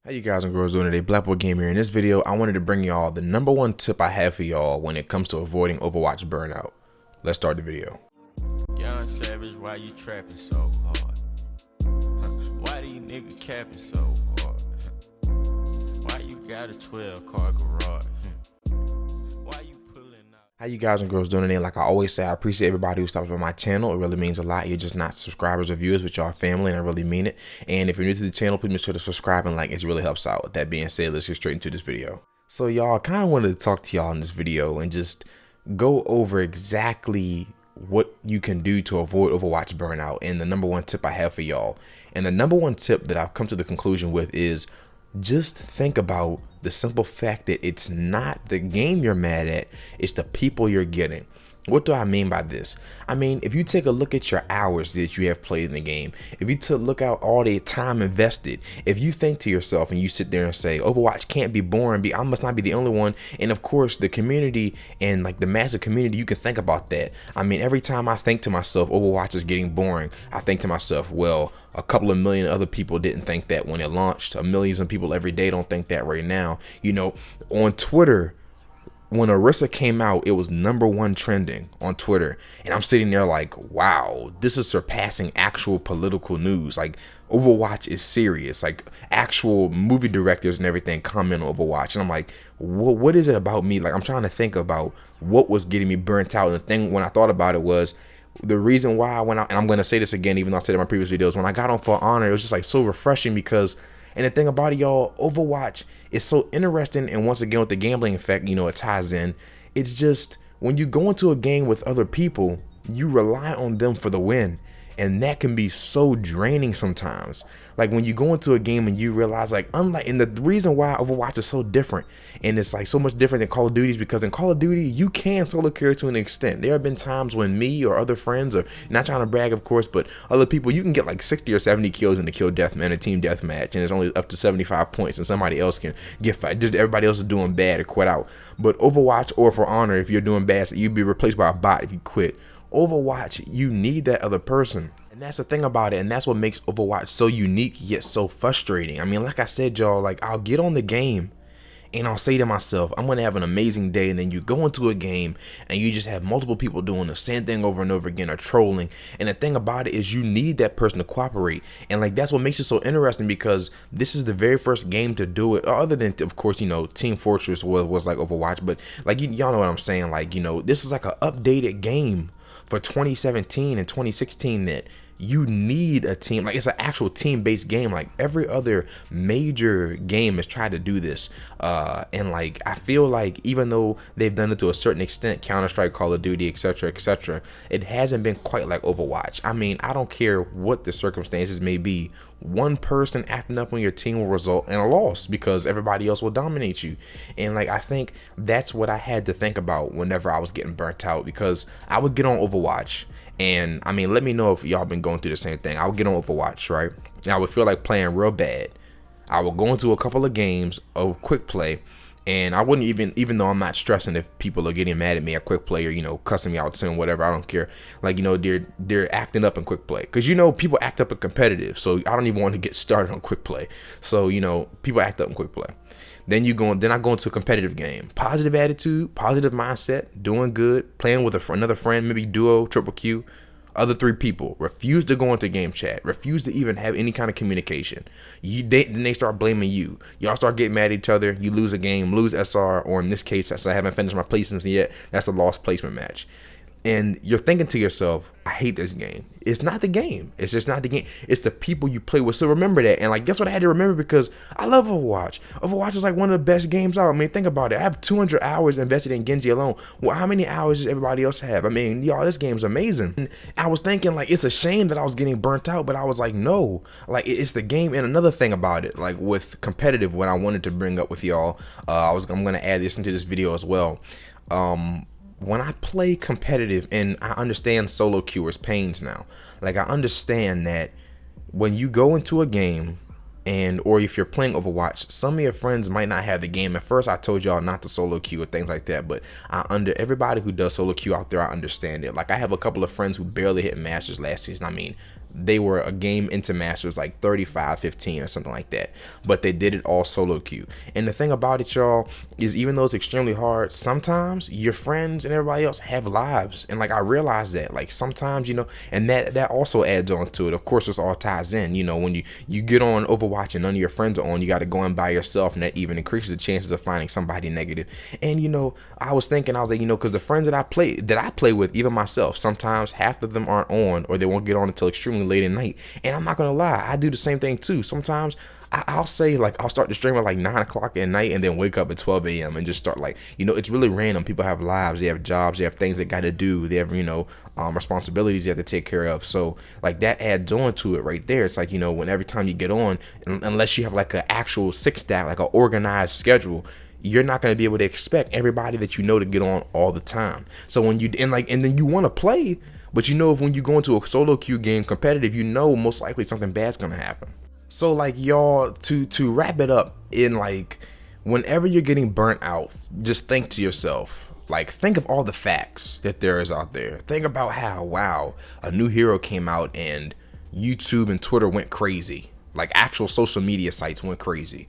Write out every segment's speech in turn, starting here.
How you guys and girls doing today? Black Boy Gamer here. In this video, I wanted to bring y'all the #1 tip I have for y'all when it comes to avoiding Overwatch burnout. Let's start the video. Young Savage, why you trapping so hard? Why these niggas capping so hard? Why you got a 12-car garage? Why you pulling out? How you guys and girls doing today? Like I always say, I appreciate everybody who stops by my channel. It really means a lot. You're just not subscribers or viewers, but y'all family, and I really mean it. And if you're new to the channel, please make sure to subscribe and like. It really helps out. With that being said, let's get straight into this video. So y'all, kind of wanted to talk to y'all in this video and just go over exactly what you can do to avoid Overwatch burnout and the #1 tip I have for y'all. And the #1 tip that I've come to the conclusion with is just think about the simple fact that it's not the game you're mad at, it's the people you're getting. What do I mean by this? I mean, if you take a look at your hours that you have played in the game, if you look out all the time invested, if you think to yourself and you sit there and say, Overwatch can't be boring, I must not be the only one. And of course, the community and like the massive community, you can think about that. I mean, every time I think to myself, Overwatch is getting boring, I think to myself, well, a couple of million other people didn't think that when it launched. Millions of people every day don't think that right now. You know, on Twitter, when Orisa came out, it was #1 trending on Twitter. And I'm sitting there like, wow, this is surpassing actual political news. Like, Overwatch is serious. Like, actual movie directors and everything comment on Overwatch. And I'm like, what is it about me? Like, I'm trying to think about what was getting me burnt out. And the thing when I thought about it was, the reason why I went out, and I'm going to say this again, even though I said it in my previous videos, when I got on For Honor, it was just like so refreshing because, and the thing about it, y'all, Overwatch is so interesting. And once again, with the gambling effect, you know, it ties in. It's just when you go into a game with other people, you rely on them for the win. And that can be so draining sometimes. Like when you go into a game and you realize, like, unlike, and the reason why Overwatch is so different, and it's like so much different than Call of Duty, is because in Call of Duty, you can solo carry to an extent. There have been times when me or other friends, or not trying to brag, of course, but other people, you can get like 60 or 70 kills in the kill deathmatch, a team deathmatch, and it's only up to 75 points, and somebody else can get fight. Just everybody else is doing bad or quit out. But Overwatch or For Honor, if you're doing bad, so you'd be replaced by a bot if you quit. Overwatch, you need that other person. And that's the thing about it, and that's what makes Overwatch so unique yet so frustrating. I mean, like I said, y'all, like I'll get on the game and I'll say to myself, I'm gonna have an amazing day, and then you go into a game and you just have multiple people doing the same thing over and over again, or trolling. And the thing about it is you need that person to cooperate. And like that's what makes it so interesting, because this is the very first game to do it, other than, of course, you know, Team Fortress was like Overwatch, but like y'all know what I'm saying, like, you know, this is like an updated game for 2017 and 2016 that you need a team. Like, it's an actual team-based game. Like every other major game has tried to do this, and like I feel like even though they've done it to a certain extent, Counter-Strike, Call of Duty, etc., it hasn't been quite like Overwatch. I mean, I don't care what the circumstances may be, one person acting up on your team will result in a loss because everybody else will dominate you. And like I think that's what I had to think about whenever I was getting burnt out, because I would get on Overwatch, and I mean, let me know if y'all been going through the same thing. I would get on Overwatch, right? And I would feel like playing real bad. I would go into a couple of games of quick play, and I wouldn't even though I'm not stressing if people are getting mad at me at quick play, or, you know, cussing me out, saying whatever, I don't care. Like, you know, they're acting up in quick play, because, you know, people act up in competitive, so I don't even want to get started on quick play. So, you know, people act up in quick play. Then I go into a competitive game, positive attitude, positive mindset, doing good, playing with another friend, maybe duo, triple Q. Other 3 people refuse to go into game chat, refuse to even have any kind of communication. Then they start blaming you. Y'all start getting mad at each other. You lose a game, lose SR, or in this case, since I haven't finished my placements yet, that's a lost placement match. And you're thinking to yourself, I hate this game. It's not the game. It's just not the game. It's the people you play with. So remember that. And like, that's what I had to remember, because I love Overwatch. Overwatch is like one of the best games out. I mean, think about it. I have 200 hours invested in Genji alone. Well, how many hours does everybody else have? I mean, y'all, this game's amazing. And I was thinking, like, it's a shame that I was getting burnt out, but I was like, no, like, it's the game. And another thing about it, like with competitive, what I wanted to bring up with y'all, I'm going to add this into this video as well. When I play competitive, and I understand solo queuers pains now, like I understand that when you go into a game, or if you're playing Overwatch, some of your friends might not have the game. At first I told y'all not to solo queue or things like that, but everybody who does solo queue out there, I understand it. Like I have a couple of friends who barely hit masters last season. I mean, they were a game into masters like 35-15 or something like that, but they did it all solo queue. And the thing about it, y'all, is even though it's extremely hard, sometimes your friends and everybody else have lives. And like I realized that, like sometimes, you know, and that also adds on to it. Of course, this all ties in. You know, when you get on Overwatch and none of your friends are on, you got to go in by yourself, and that even increases the chances of finding somebody negative. And you know, I was thinking, I was like, you know, because the friends that I play with, even myself, sometimes half of them aren't on, or they won't get on until extremely late at night. And I'm not gonna lie, I do the same thing too. Sometimes I'll say, like, I'll start the stream at like 9 o'clock at night and then wake up at 12 a.m. and just start, like, you know, it's really random. People have lives, they have jobs, they have things they got to do, they have, you know, responsibilities they have to take care of. So like that adds on to it right there. It's like, you know, when every time you get on, unless you have like an actual stack, like an organized schedule, you're not going to be able to expect everybody that you know to get on all the time. So when you, and then you want to play, but you know, if when you go into a solo queue game competitive, you know most likely something bad's going to happen. So like, y'all, to wrap it up, in like, whenever you're getting burnt out, just think to yourself, like, think of all the facts that there is out there. Think about how, wow, a new hero came out and YouTube and Twitter went crazy. Like actual social media sites went crazy.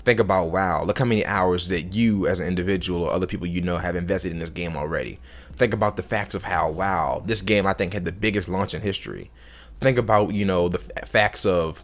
Think about, wow, look how many hours that you as an individual or other people you know have invested in this game already. Think about the facts of how, wow, this game I think had the biggest launch in history. Think about, you know, the facts of,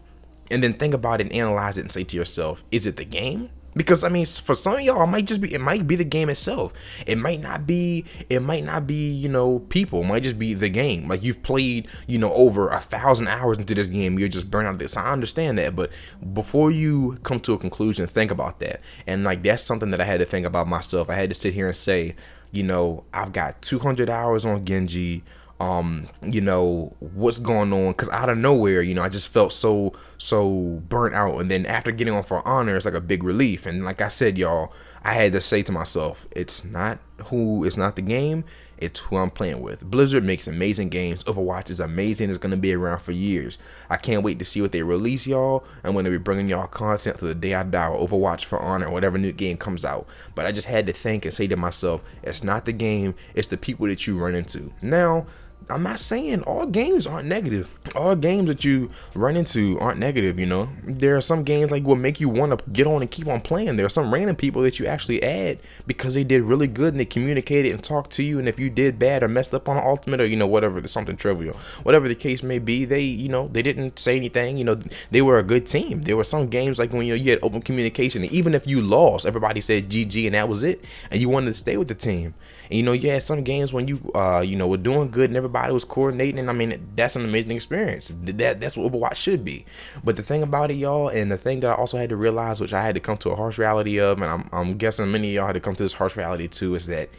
and then think about it and analyze it and say to yourself, is it the game? Because I mean, for some of y'all, it might be the game itself. It might not be, you know, people. It might just be the game. Like you've played, you know, over 1,000 hours into this game, you're just burnt out. This, I understand that, but before you come to a conclusion, think about that. And like that's something that I had to think about myself. I had to sit here and say, you know, I've got 200 hours on Genji. You know, what's going on? Because out of nowhere, you know, I just felt so burnt out. And then after getting on for honor, it's like a big relief. And like I said, y'all, I had to say to myself, it's not the game, it's who I'm playing with. Blizzard makes amazing games. Overwatch is amazing. It's going to be around for years. I can't wait to see what they release, y'all. I'm going to be bringing y'all content to the day I die, or Overwatch for honor, or whatever new game comes out. But I just had to think and say to myself, it's not the game, it's the people that you run into. Now, I'm not saying all games aren't negative. All games that you run into aren't negative, you know. There are some games like will make you want to get on and keep on playing. There are some random people that you actually add because they did really good and they communicated and talked to you. And if you did bad or messed up on an ultimate or, you know, whatever, something trivial, whatever the case may be, they, you know, they didn't say anything. You know, they were a good team. There were some games like when, you know, you had open communication, and even if you lost, everybody said GG and that was it, and you wanted to stay with the team. And you know, you had some games when you you know, were doing good and everybody was coordinating, and I mean, that's an amazing experience. That's what Overwatch should be. But the thing about it, y'all, and the thing that I also had to realize, which I had to come to a harsh reality of, and I'm guessing many of y'all had to come to this harsh reality too, is that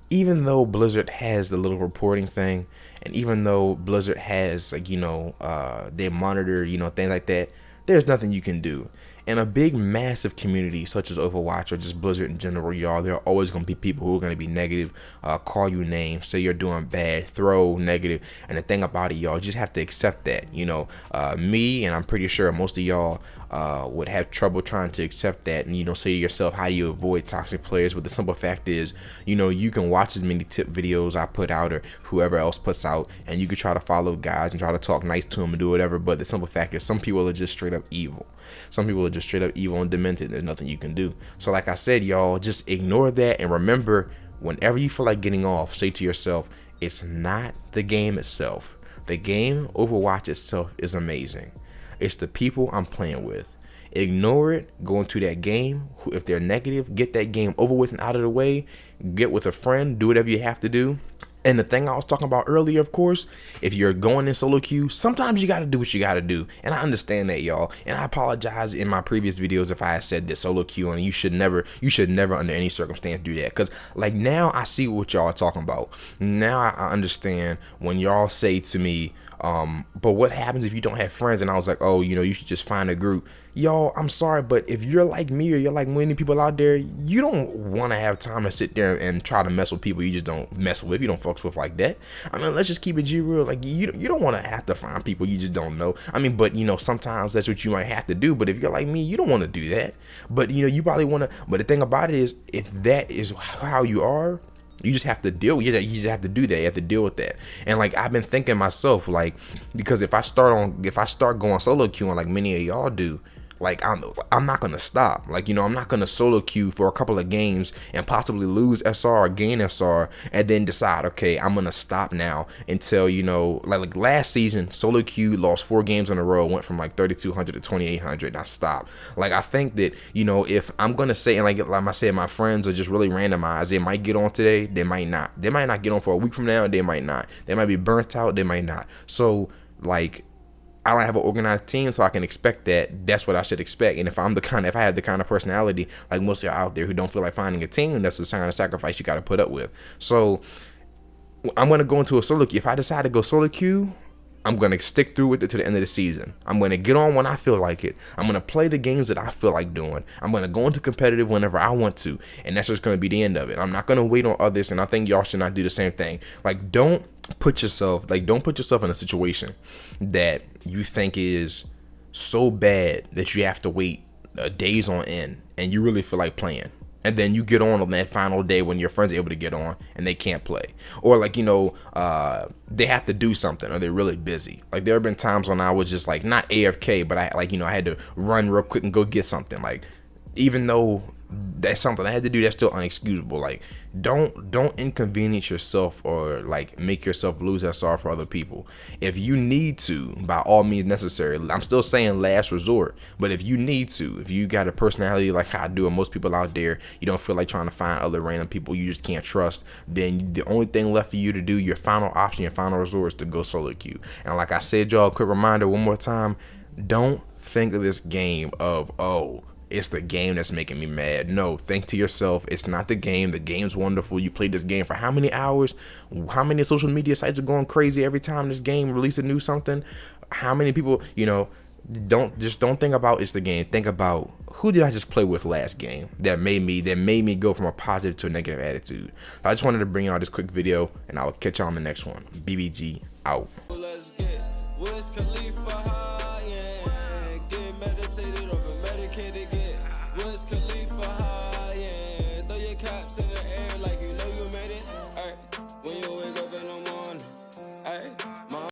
even though Blizzard has the little reporting thing, and even though Blizzard has, like, you know, they monitor, you know, things like that, there's nothing you can do. In a big, massive community such as Overwatch or just Blizzard in general, y'all, there are always going to be people who are going to be negative, call you names, say you're doing bad, throw negative. And the thing about it, y'all, just have to accept that. You know, me, and I'm pretty sure most of y'all would have trouble trying to accept that. And, you know, say to yourself, how do you avoid toxic players? But the simple fact is, you know, you can watch as many tip videos I put out or whoever else puts out, and you can try to follow guys and try to talk nice to them and do whatever. But the simple fact is, some people are just straight up evil. Some people are just straight up evil and demented. There's nothing you can do. So like I said, y'all, just ignore that and remember, whenever you feel like getting off, say to yourself, it's not the game itself. The game, Overwatch itself, is amazing. It's the people I'm playing with. Ignore it, go into that game. If they're negative, get that game over with and out of the way. Get with a friend, do whatever you have to do. And the thing I was talking about earlier, of course, if you're going in solo queue, sometimes you got to do what you got to do. And I understand that, y'all. And I apologize in my previous videos if I had said that solo queue, and you should never under any circumstance do that. Because like now I see what y'all are talking about. Now I understand when y'all say to me, but what happens if you don't have friends? And I was like, oh, you know, you should just find a group. Y'all, I'm sorry, but if you're like me or you're like many people out there, you don't want to have time to sit there and try to mess with people you just don't mess with, you don't fuck with like that. I mean, let's just keep it G real. Like, you don't want to have to find people you just don't know. I mean, but you know, sometimes that's what you might have to do. But if you're like me, you don't want to do that. But you know, you probably want to. But the thing about it is, if that is how you are, You just have to deal. You just have to do that. You have to deal with that. And like I've been thinking myself, like, because if I start going solo queuing like many of y'all do, like I'm not gonna stop. Like, you know, I'm not gonna solo queue for a couple of games and possibly lose SR or gain SR and then decide, okay, I'm gonna stop now until, you know, like last season, solo queue lost 4 games in a row, went from like 3,200 to 2,800, and I stopped. Like, I think that, you know, if I'm gonna say, and like I said, my friends are just really randomized. They might get on today, they might not. They might not get on for a week from now, they might not. They might be burnt out, they might not. So like, I don't have an organized team, so I can expect that. That's what I should expect. And if I have the kind of personality like most of y'all out there who don't feel like finding a team, that's the kind of sacrifice you got to put up with. So I'm gonna go into a solo queue. If I decide to go solo queue, I'm gonna stick through with it to the end of the season. I'm gonna get on when I feel like it. I'm gonna play the games that I feel like doing. I'm gonna go into competitive whenever I want to, and that's just gonna be the end of it. I'm not gonna wait on others, and I think y'all should not do the same thing. Like, don't put yourself in a situation that you think is so bad that you have to wait days on end, and you really feel like playing. And then you get on that final day when your friends are able to get on and they can't play. Or like, you know, they have to do something or they're really busy. Like, there have been times when I was just like, not AFK, but I had to run real quick and go get something. Like, even though that's something I had to do, that's still unexcusable. Like, don't inconvenience yourself or like make yourself lose SR for other people. If you need to, by all means necessary. I'm still saying last resort, but if you need to, if you got a personality like I do and most people out there, you don't feel like trying to find other random people you just can't trust, then the only thing left for you to do, your final option, your final resort, is to go solo queue. And like I said, y'all, quick reminder one more time, don't think of this game of, oh, it's the game that's making me mad. No, think to yourself, it's not the game. The game's wonderful. You played this game for how many hours? How many social media sites are going crazy every time this game releases a new something? How many people, you know, don't think about it's the game. Think about, who did I just play with last game that made me go from a positive to a negative attitude. I just wanted to bring y'all this quick video, and I will catch y'all on the next one. BBG out.